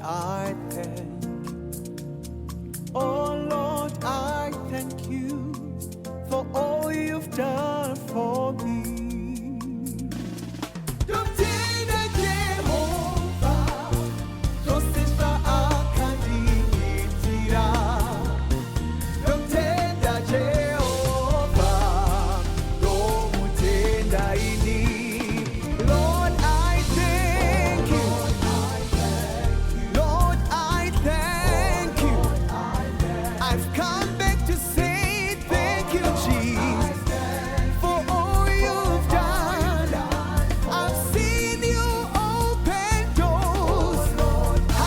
I thank. Oh Lord, I thank you for all you've done for me. Tumtenda Jehova, tosisha akanditira. Tumtenda Jehova, domutenda ini. Lord, I thank you. Lord, I thank you. I've come back to say thank you, Jesus, for all you've done. I've seen you open doors.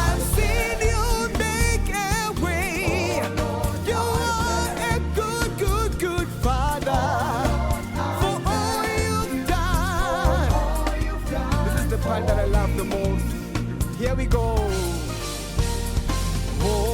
I've seen you make a way. You are a good, good, good Father. For all you've done. This is the part that I love the most. Here we go. Oh.